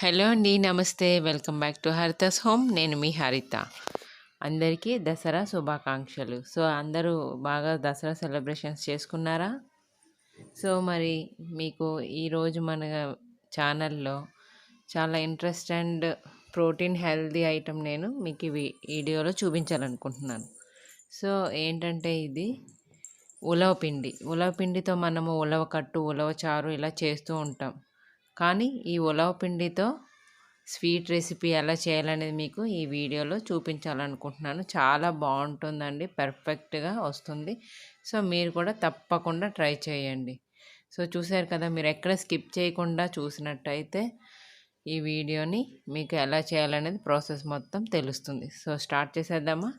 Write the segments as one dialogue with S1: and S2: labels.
S1: Hello అండి. నమస్తే. Welcome back to Haritha's home. నేను మీ హరిత. అందరికీ దసరా శుభాకాంక్షలు. అందరూ బాగా దసరా సెలబ్రేషన్స్ చేసుకున్నారా? మరి మీకు ఈరోజు మన ఛానల్‌లో చాలా interest and protein healthy item నేను మీకు వీడియోలో చూపించాలనుకుంటున్నాను. ఏంటంటే ఇది ఉలవ పిండి. ఉలవ పిండితో మనము ఉలవ కట్టు, ఉలవ చారు ఇలా చేస్తూ ఉంటాం. కానీ ఈ ఉలవ పిండితో స్వీట్ రెసిపీ ఎలా చేయాలనేది మీకు ఈ వీడియోలో చూపించాలనుకుంటున్నాను. చాలా బాగుంటుందండి, పర్ఫెక్ట్గా వస్తుంది. మీరు కూడా తప్పకుండా ట్రై చేయండి. చూసారు కదా, మీరు ఎక్కడ స్కిప్ చేయకుండా చూసినట్టయితే ఈ వీడియోని మీకు ఎలా చేయాలనేది ప్రాసెస్ మొత్తం తెలుస్తుంది. స్టార్ట్ చేసేద్దామా?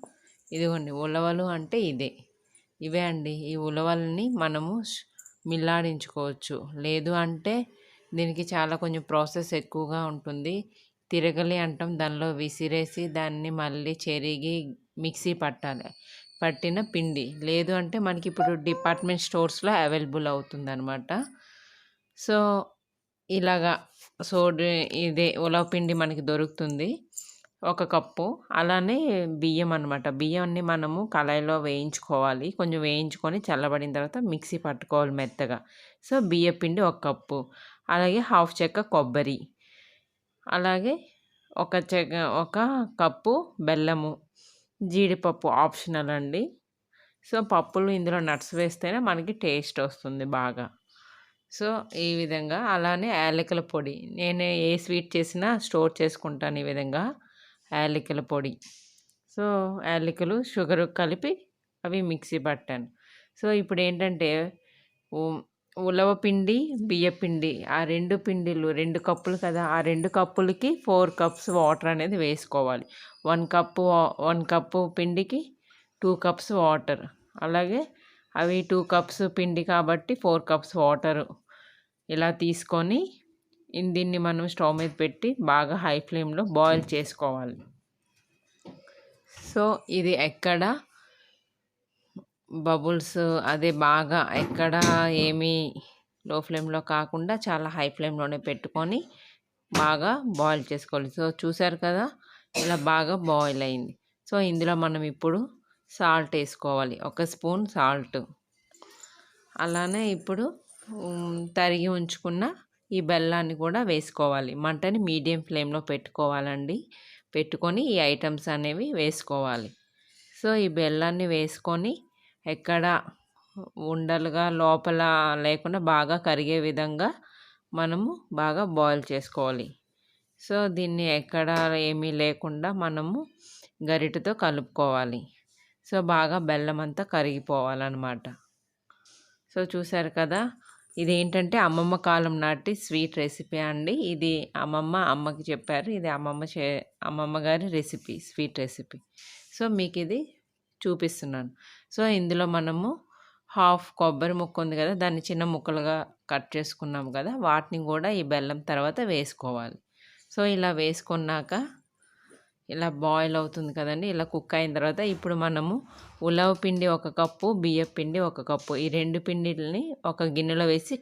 S1: ఇదిగోండి, ఉలవలు అంటే ఇవే అండి. ఈ ఉలవల్ని మనము మిల్లాడించుకోవచ్చు. లేదు అంటే దీనికి చాలా కొంచెం ప్రాసెస్ ఎక్కువగా ఉంటుంది. తిరగలి అంటాం, దానిలో విసిరేసి దాన్ని మళ్ళీ చెరిగి మిక్సీ పట్టాలి. పట్టిన పిండి లేదు అంటే మనకి ఇప్పుడు డిపార్ట్మెంట్ స్టోర్స్లో అవైలబుల్ అవుతుందన్నమాట. ఇలాగా ఇదే ఉలవ పిండి మనకి దొరుకుతుంది, 1 కప్పు. అలానే బియ్యం అనమాట. బియ్యాన్ని మనము కళాయిలో వేయించుకోవాలి. కొంచెం వేయించుకొని చల్లబడిన తర్వాత మిక్సీ పట్టుకోవాలి మెత్తగా. బియ్య పిండి 1 కప్పు. అలాగే 1/2 చెక్క కొబ్బరి, అలాగే ఒక కప్పు బెల్లము, జీడిపప్పు ఆప్షనల్ అండి. పప్పులు ఇందులో నట్స్ వేస్తేనే మనకి టేస్ట్ వస్తుంది బాగా. ఈ విధంగా. అలానే యాలకుల పొడి, నేను ఏ స్వీట్ చేసినా స్టోర్ చేసుకుంటాను ఈ విధంగా. యాలకుల పొడి, యాలకులు, షుగరు కలిపి అవి మిక్సీ పట్టాను. ఇప్పుడు ఏంటంటే ఉలవ పిండి, బియ్య పిండి, ఆ 2 పిండిలు 2 కప్పులు కదా, ఆ 2 కప్పులకి 4 కప్స్ వాటర్ అనేది వేసుకోవాలి. 1 కప్పు పిండికి 2 కప్స్ వాటర్. అలాగే అవి 2 కప్స్ పిండి కాబట్టి 4 కప్స్ వాటరు ఇలా తీసుకొని దీన్ని మనం స్టవ్ మీద పెట్టి బాగా హై ఫ్లేమ్లో బాయిల్ చేసుకోవాలి. ఇది ఎక్కడ బబుల్స్ అదే బాగా ఎక్కడ ఏమీ లో ఫ్లేమ్లో కాకుండా చాలా హై ఫ్లేమ్లోనే పెట్టుకొని బాగా బాయిల్ చేసుకోవాలి. చూసారు కదా, ఇలా బాగా బాయిల్ అయింది. ఇందులో మనం ఇప్పుడు సాల్ట్ వేసుకోవాలి, 1 స్పూన్ సాల్ట్. అలానే ఇప్పుడు తరిగి ఉంచుకున్న ఈ బెల్లాన్ని కూడా వేసుకోవాలి. మంటని మీడియం ఫ్లేమ్లో పెట్టుకోవాలండి. పెట్టుకొని ఈ ఐటమ్స్ అనేవి వేసుకోవాలి. ఈ బెల్లాన్ని వేసుకొని ఎక్కడ ఉండలుగా లోపల లేకుండా బాగా కరిగే విధంగా మనము బాగా బాయిల్ చేసుకోవాలి. దీన్ని ఎక్కడ ఏమీ లేకుండా మనము గరిటెతో కలుపుకోవాలి. బాగా బెల్లం అంతా కరిగిపోవాలన్నమాట. చూసారు కదా, ఇదేంటంటే అమ్మమ్మ కాలం నాటి స్వీట్ రెసిపీ అండి. ఇది అమ్మకి చెప్పారు. ఇది అమ్మమ్మ గారి రెసిపీ, స్వీట్ రెసిపీ. మీకు ఇది చూపిస్తున్నాను. ఇందులో మనము 1/2 కొబ్బరి ముక్క ఉంది కదా, దాన్ని చిన్న ముక్కలుగా కట్ చేసుకున్నాము కదా, వాటిని కూడా ఈ బెల్లం తర్వాత వేసుకోవాలి. ఇలా వేసుకున్నాక ఇలా బాయిల్ అవుతుంది కదండి. ఇలా కుక్ అయిన తర్వాత ఇప్పుడు మనము ఉలవ పిండి 1 కప్పు, బియ్య పిండి 1 కప్పు, ఈ 2 పిండిల్ని ఒక గిన్నెలో వేసి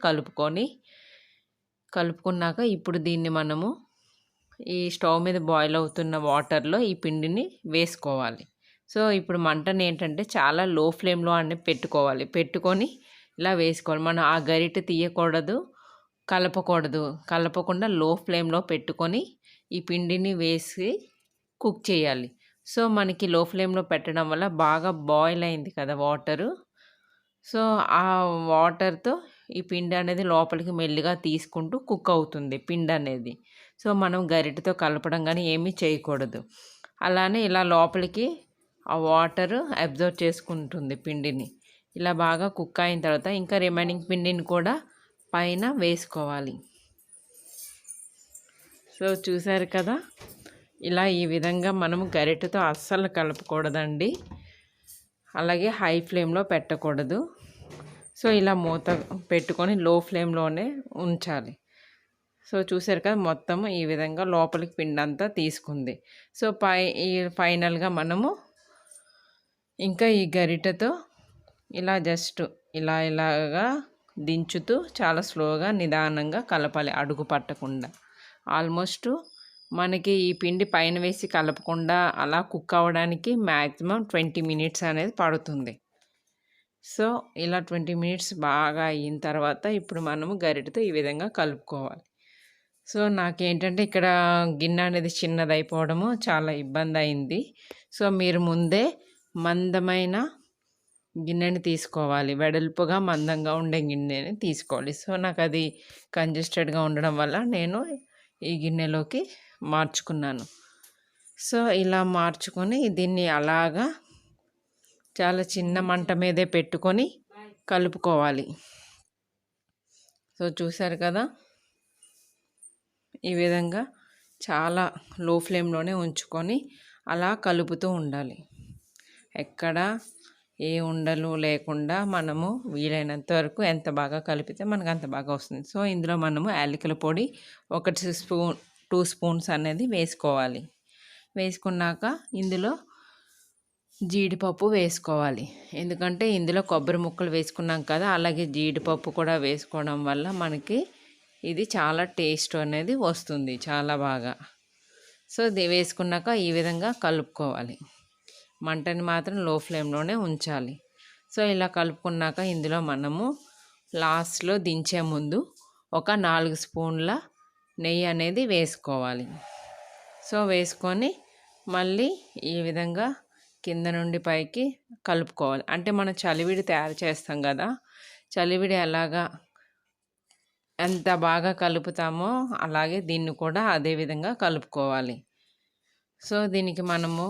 S1: కలుపుకున్నాక ఇప్పుడు దీన్ని మనము ఈ స్టవ్ మీద బాయిల్ అవుతున్న వాటర్లో ఈ పిండిని వేసుకోవాలి. ఇప్పుడు మంటని ఏంటంటే చాలా లో ఫ్లేమ్లో అన్నీ పెట్టుకోవాలి. పెట్టుకొని ఇలా వేసుకోవాలి. మనం ఆ గరిటె తీయకూడదు, కలపకుండా లో ఫ్లేమ్లో పెట్టుకొని ఈ పిండిని వేసి కుక్ చేయాలి. మనకి లో ఫ్లేమ్లో పెట్టడం వల్ల బాగా బాయిల్ అయింది కదా వాటరు. ఆ వాటర్తో ఈ పిండి అనేది లోపలికి మెల్లిగా తీసుకుంటూ కుక్ అవుతుంది పిండి అనేది. మనం గరిటెతో కలపడం కానీ ఏమీ చేయకూడదు. అలానే ఇలా లోపలికి ఆ వాటర్ అబ్జర్వ్ చేసుకుంటుంది పిండిని. ఇలా బాగా కుక్ అయిన తర్వాత ఇంకా రిమైనింగ్ పిండిని కూడా పైన వేసుకోవాలి. చూసారు కదా, ఇలా ఈ విధంగా మనము గరిటెతో అస్సలు కలపకూడదండి. అలాగే హై ఫ్లేమ్లో పెట్టకూడదు. ఇలా మూత పెట్టుకొని లో ఫ్లేమ్లోనే ఉంచాలి. చూసారు కదా, మొత్తం ఈ విధంగా లోపలికి పిండి అంతా తీసుకుంది. ఫైనల్గా మనము ఇంకా ఈ గరిటెతో ఇలా జస్ట్ ఇలాగా దించుతూ చాలా స్లోగా నిదానంగా కలపాలి, అడుగు పట్టకుండా. ఆల్మోస్ట్ మనకి ఈ పిండి పైన వేసి కలపకుండా అలా కుక్ అవ్వడానికి మ్యాక్సిమం 20 మినిట్స్ అనేది పడుతుంది. సో ఇలా 20 మినిట్స్ బాగా అయిన తర్వాత ఇప్పుడు మనము గరిటెతో ఈ విధంగా కలుపుకోవాలి. సో నాకేంటంటే ఇక్కడ గిన్నె అనేది చిన్నదైపోవడము చాలా ఇబ్బంది అయింది. సో మీరు ముందే మందమైన గిన్నెని తీసుకోవాలి, వెడల్పుగా మందంగా ఉండే గిన్నెని తీసుకోవాలి. సో నాకు అది కంజెస్టెడ్గా ఉండడం వల్ల నేను ఈ గిన్నెలోకి మార్చుకున్నాను. సో ఇలా మార్చుకొని దీన్ని అలాగా చాలా చిన్న మంట మీదే పెట్టుకొని కలుపుకోవాలి. సో చూసారు కదా, ఈ విధంగా చాలా లో ఫ్లేమ్లోనే ఉంచుకొని అలా కలుపుతూ ఉండాలి. ఎక్కడ ఏ ఉండలు లేకుండా మనము వీలైనంత వరకు ఎంత బాగా కలిపితే మనకు అంత బాగా వస్తుంది. సో ఇందులో మనము యాలకుల పొడి 2 స్పూన్స్ అనేది వేసుకోవాలి. వేసుకున్నాక ఇందులో జీడిపప్పు వేసుకోవాలి. ఎందుకంటే ఇందులో కొబ్బరి ముక్కలు వేసుకున్నాం కదా, అలాగే జీడిపప్పు కూడా వేసుకోవడం వల్ల మనకి ఇది చాలా టేస్ట్ అనేది వస్తుంది చాలా బాగా. సో ఇది వేసుకున్నాక ఈ విధంగా కలుపుకోవాలి. మంటని మాత్రం లో ఫ్లేమ్లోనే ఉంచాలి. సో ఇలా కలుపుకున్నాక ఇందులో మనము లాస్ట్లో దించే ముందు ఒక 4 స్పూన్ల నెయ్యి అనేది వేసుకోవాలి. సో వేసుకొని మళ్ళీ ఈ విధంగా కింద నుండి పైకి కలుపుకోవాలి. అంటే మనం చలివిడి తయారు చేస్తాం కదా, చలివిడి ఎలాగా ఎంత బాగా కలుపుతామో అలాగే దీన్ని కూడా అదే విధంగా కలుపుకోవాలి. సో దీనికి మనము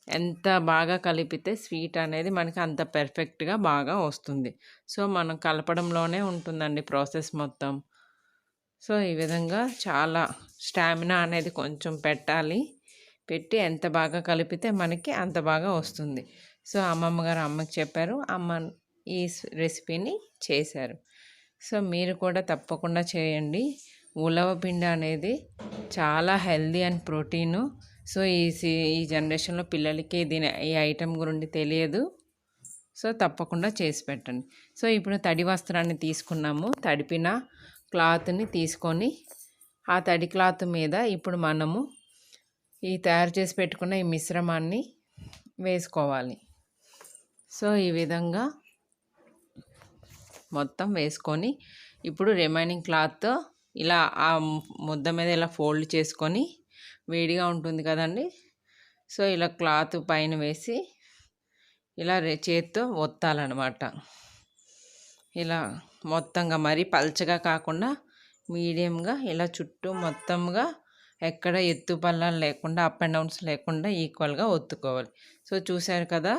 S1: ఎంత బాగా కలిపితే స్వీట్ అనేది మనకి అంత పర్ఫెక్ట్గా బాగా వస్తుంది. సో మనం కలపడంలోనే ఉంటుందండి ప్రాసెస్ మొత్తం. సో ఈ విధంగా చాలా స్టామినా అనేది కొంచెం పెట్టాలి. పెట్టి ఎంత బాగా కలిపితే మనకి అంత బాగా వస్తుంది. సో అమ్మమ్మ గారు అమ్మకి చెప్పారు, అమ్మ ఈ రెసిపీని చేశారు. సో మీరు కూడా తప్పకుండా చేయండి. ఉలవ పిండి అనేది చాలా హెల్దీ అండ్ ప్రోటీను. సో ఈ జనరేషన్లో పిల్లలకి ఈ ఐటెం గురించి తెలియదు. సో తప్పకుండా చేసి పెట్టండి. సో ఇప్పుడు తడి వస్త్రాన్ని తీసుకున్నాము, తడిపిన క్లాత్ని తీసుకొని ఆ తడి క్లాత్ మీద ఇప్పుడు మనము ఈ తయారు చేసి పెట్టుకున్న ఈ మిశ్రమాన్ని వేసుకోవాలి. సో ఈ విధంగా మొత్తం వేసుకొని ఇప్పుడు రిమైనింగ్ క్లాత్తో ఇలా ఆ ముద్ద మీద ఇలా ఫోల్డ్ చేసుకొని, వేడిగా ఉంటుంది కదండి, సో ఇలా క్లాత్ పైన వేసి ఇలా చేత్తో ఒత్తాలన్నమాట. ఇలా మొత్తంగా మరీ పల్చగా కాకుండా మీడియంగా ఇలా చుట్టూ మొత్తంగా ఎక్కడ ఎత్తు పల్లాలు లేకుండా అప్ అండ్ డౌన్స్ లేకుండా ఈక్వల్గా ఒత్తుకోవాలి. సో చూశారు కదా,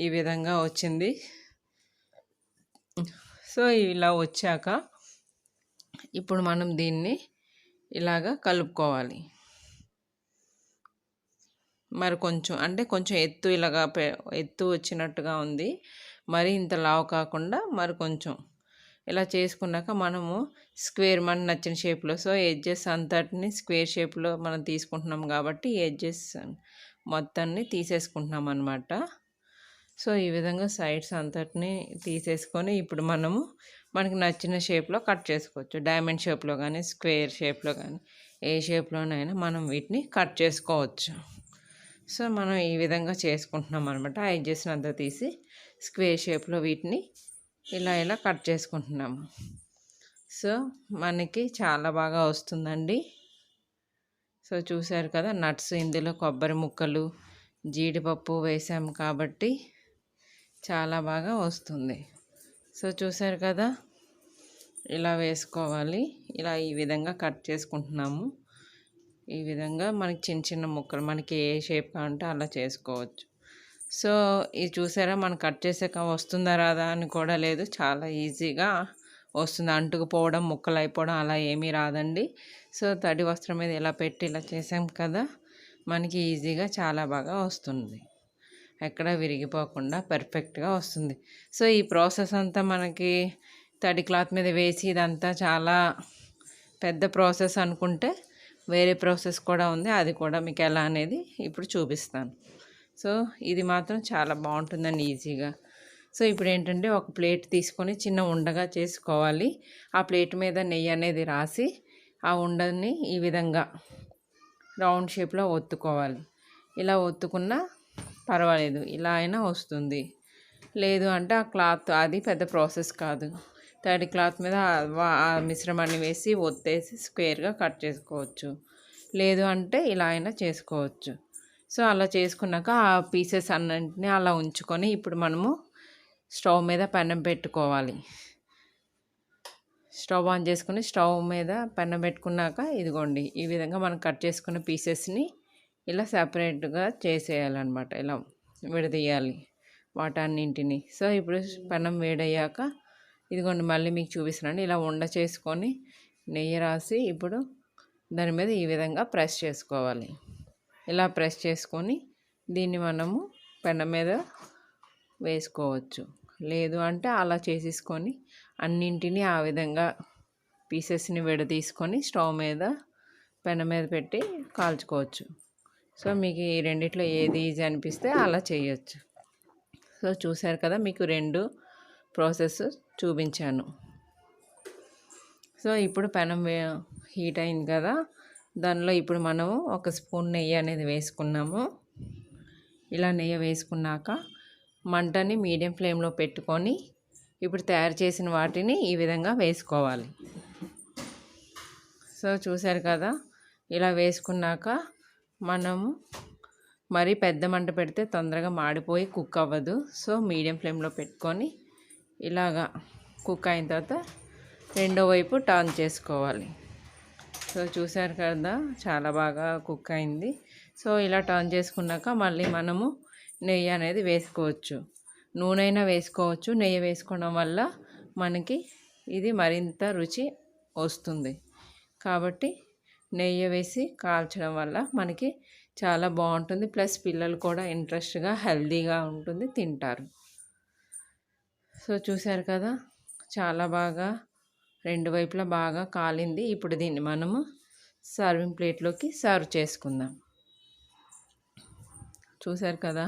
S1: ఈ విధంగా వచ్చింది. సో ఇలా వచ్చాక ఇప్పుడు మనం దీన్ని ఇలాగా కలుపుకోవాలి. మరి కొంచెం ఎత్తు ఇలాగా ఎత్తు వచ్చినట్టుగా ఉంది, మరి ఇంత లావు కాకుండా మరి కొంచెం ఇలా చేసుకున్నాక మనము స్క్వేర్ మనకు నచ్చిన షేప్లో, సో ఎడ్జెస్ అంతటిని స్క్వేర్ షేప్లో మనం తీసుకుంటున్నాం కాబట్టి ఎడ్జెస్ మొత్తాన్ని తీసేసుకుంటున్నాం అన్నమాట. సో ఈ విధంగా సైడ్స్ అంతటిని తీసేసుకొని ఇప్పుడు మనకి నచ్చిన షేప్లో కట్ చేసుకోవచ్చు. డైమండ్ షేప్లో కానీ స్క్వేర్ షేప్లో కానీ ఏ షేప్లోనైనా మనం వీటిని కట్ చేసుకోవచ్చు. సో మనం ఈ విధంగా చేసుకుంటున్నాం అనమాట. ఆ ఎడ్జెస్ని అంతా తీసి స్క్వేర్ షేప్లో వీటిని ఇలా కట్ చేసుకుంటున్నాము. సో మనకి చాలా బాగా వస్తుందండి. సో చూసారు కదా, నట్స్ ఇందులో కొబ్బరి ముక్కలు జీడిపప్పు వేసాము కాబట్టి చాలా బాగా వస్తుంది. సో చూసారు కదా, ఇలా వేసుకోవాలి. ఇలా ఈ విధంగా కట్ చేసుకుంటున్నాము. ఈ విధంగా మనకి చిన్న చిన్న ముక్కలు మనకి ఏ షేప్ కావాలంటే అలా చేసుకోవచ్చు. సో ఇది చూసారా, మనం కట్ చేసాక వస్తుందా రాదా అని కూడా లేదు, చాలా ఈజీగా వస్తుంది. అంటుకుపోవడం ముక్కలు అయిపోవడం అలా ఏమీ రాదండి. సో తడి వస్త్రం మీద ఇలా పెట్టి ఇలా చేసాం కదా, మనకి ఈజీగా చాలా బాగా వస్తుంది, ఎక్కడ విరిగిపోకుండా పర్ఫెక్ట్గా వస్తుంది. సో ఈ ప్రాసెస్ అంతా మనకి తడి క్లాత్ మీద వేసి ఇదంతా చాలా పెద్ద ప్రాసెస్ అనుకుంటే వేరే ప్రాసెస్ కూడా ఉంది, అది కూడా మీకు ఎలా అనేది ఇప్పుడు చూపిస్తాను. సో ఇది మాత్రం చాలా బాగుంటుందండి ఈజీగా. సో ఇప్పుడు ఏంటంటే ఒక ప్లేట్ తీసుకొని చిన్న ఉండగా చేసుకోవాలి. ఆ ప్లేట్ మీద నెయ్యి అనేది రాసి ఆ ఉండని ఈ విధంగా రౌండ్ షేప్లో ఒత్తుకోవాలి. ఇలా ఒత్తుకున్నా పర్వాలేదు, ఇలా అయినా వస్తుంది. లేదు అంటే ఆ క్లాత్, అది పెద్ద ప్రాసెస్ కాదు, తడి క్లాత్ మీద ఆ మిశ్రమాన్ని వేసి ఒత్తేసి స్క్వేర్గా కట్ చేసుకోవచ్చు. లేదు అంటే ఇలా అయినా చేసుకోవచ్చు. సో అలా చేసుకున్నాక ఆ పీసెస్ అన్నింటినీ అలా ఉంచుకొని ఇప్పుడు మనము స్టవ్ మీద పెనం పెట్టుకోవాలి. స్టవ్ ఆన్ చేసుకుని స్టవ్ మీద పెనం పెట్టుకున్నాక ఇదిగోండి ఈ విధంగా మనం కట్ చేసుకున్న పీసెస్ని ఇలా సపరేట్గా చేసేయాలన్నమాట. ఇలా విడదీయాలి వాటన్నింటిని. సో ఇప్పుడు పెనం వేడయ్యాక ఇదిగోండి మళ్ళీ మీకు చూపిస్తున్నాను. ఇలా ఉండ చేసుకొని నెయ్యి రాసి ఇప్పుడు దాని మీద ఈ విధంగా ప్రెస్ చేసుకోవాలి. ఇలా ప్రెస్ చేసుకొని దీన్ని మనము పెనం మీద వేసుకోవచ్చు. లేదు అంటే అలా చేసేసుకొని అన్నింటినీ ఆ విధంగా పీసెస్ని విడదీసుకొని స్టవ్ మీద పెనం మీద పెట్టి కాల్చుకోవచ్చు. సో మీకు ఈ రెండిట్లో ఏది ఈజీ అనిపిస్తే అలా చేయొచ్చు. సో చూసారు కదా, మీకు 2 ప్రాసెస్ చూపించాను. సో ఇప్పుడు పెనం హీట్ అయింది కదా, దానిలో ఇప్పుడు మనము 1 స్పూన్ నెయ్యి అనేది వేసుకున్నాము. ఇలా నెయ్యి వేసుకున్నాక మంటని మీడియం ఫ్లేమ్లో పెట్టుకొని ఇప్పుడు తయారు చేసిన వాటిని ఈ విధంగా వేసుకోవాలి. సో చూసారు కదా, ఇలా వేసుకున్నాక మనము మరీ పెద్ద మంట పెడితే తొందరగా మాడిపోయి కుక్ అవ్వదు. సో మీడియం ఫ్లేమ్లో పెట్టుకొని ఇలాగా కుక్ అయిన తర్వాత రెండో వైపు టర్న్ చేసుకోవాలి. సో చూసారు కదా, చాలా బాగా కుక్ అయింది. సో ఇలా టర్న్ చేసుకున్నాక మళ్ళీ మనము నెయ్యి అనేది వేసుకోవచ్చు. నూనె అయినా వేసుకోవచ్చు. నెయ్యి వేసుకోవడం వల్ల మనకి ఇది మరింత రుచి వస్తుంది. కాబట్టి నెయ్యి వేసి కాల్చడం వల్ల మనకి చాలా బాగుంటుంది. ప్లస్ పిల్లలు కూడా ఇంట్రెస్ట్గా హెల్తీగా ఉంటుంది, తింటారు. సో చూసారు కదా, చాలా బాగా 2 వైపులా బాగా కాలింది. ఇప్పుడు దీన్ని మనము సర్వింగ్ ప్లేట్లోకి సర్వ్ చేసుకుందాం. చూసారు కదా,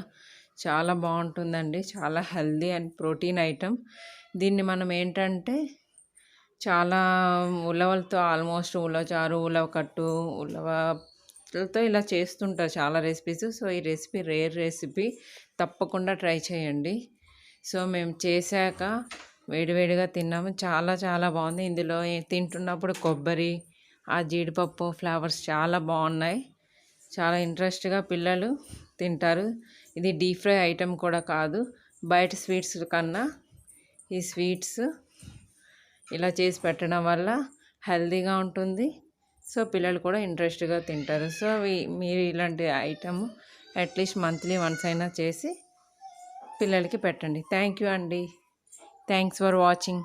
S1: చాలా బాగుంటుందండి. చాలా హెల్తీ అండ్ ప్రోటీన్ ఐటమ్. దీన్ని మనం ఏంటంటే చాలా ఉలవలతో, ఆల్మోస్ట్ ఉలవచారు, ఉలవకట్టు, ఉలవలతో ఇలా చేస్తుంటారు చాలా రెసిపీస్. సో ఈ రెసిపీ రేర్ రెసిపీ, తప్పకుండా ట్రై చేయండి. సో మేము చేశాక వేడివేడిగా తిన్నాము. చాలా చాలా బాగుంది. ఇందులో తింటున్నప్పుడు కొబ్బరి, ఆ జీడిపప్పు ఫ్లేవర్స్ చాలా బాగున్నాయి. చాలా ఇంట్రెస్ట్గా పిల్లలు తింటారు. ఇది డీప్ ఫ్రై ఐటెం కూడా కాదు. బయట స్వీట్స్ కన్నా ఈ స్వీట్స్ ఇలా చేసి పెట్టడం వల్ల హెల్తీగా ఉంటుంది. సో పిల్లలు కూడా ఇంట్రెస్ట్గా తింటారు. సో మీరు ఇలాంటి ఐటమ్ అట్లీస్ట్ మంత్లీ వన్స్ అయినా చేసి పిల్లలకి పెట్టండి. థ్యాంక్ యూ అండి. Thanks for watching.